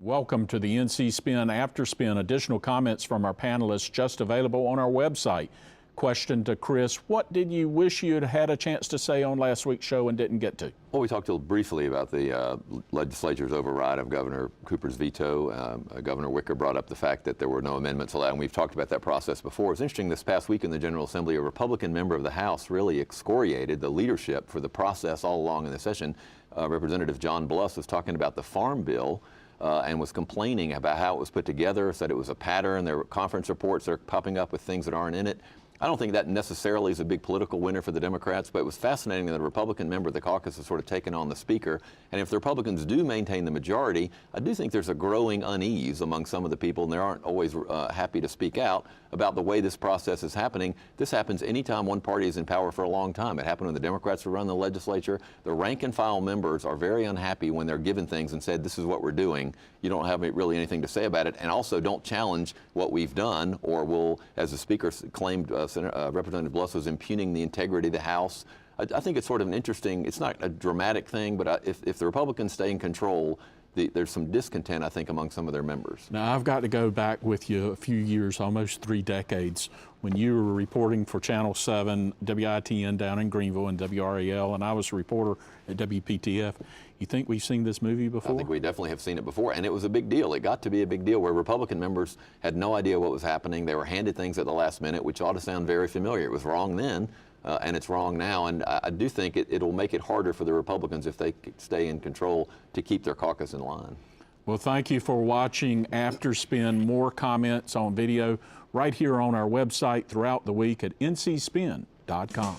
Welcome to the NC Spin After Spin. Additional comments from our panelists just available on our website. Question to Chris: what did you wish you had had a chance to say on last week's show and didn't get to? Well, we talked briefly about the legislature's override of Governor Cooper's veto. Governor Wicker brought up the fact that there were no amendments allowed, and we've talked about that process before. It's interesting, this past week in the General Assembly, a Republican member of the House really excoriated the leadership for the process all along in the session. Representative John Bluss was talking about the Farm Bill and was complaining about how it was put together, said it was a pattern. There were conference reports that are popping up with things that aren't in it. I don't think that necessarily is a big political winner for the Democrats, but it was fascinating that a Republican member of the caucus has sort of taken on the speaker. And if the Republicans do maintain the majority, I do think there's a growing unease among some of the people, and they aren't always happy to speak out about the way this process is happening. This happens anytime one party is in power for a long time. It happened when the Democrats were running the legislature. The rank and file members are very unhappy when they're given things and said, this is what we're doing. You don't have really anything to say about it, and also don't challenge what we've done, or will, as the speaker claimed, Representative Bluss was impugning the integrity of the House. I think it's sort of an interesting, it's not a dramatic thing, but if the Republicans stay in control, there's some discontent, I think, among some of their members. Now, I've got to go back with you a few years, almost 3 decades, when you were reporting for Channel 7, WITN down in Greenville, and WRAL, and I was a reporter at WPTF. You think we've seen this movie before? I think we definitely have seen it before, and it was a big deal. It got to be a big deal where Republican members had no idea what was happening. They were handed things at the last minute, which ought to sound very familiar. It was wrong then, and it's wrong now, and I do think it'll make it harder for the Republicans, if they stay in control, to keep their caucus in line. Well, thank you for watching After Spin. More comments on video right here on our website throughout the week at ncspin.com.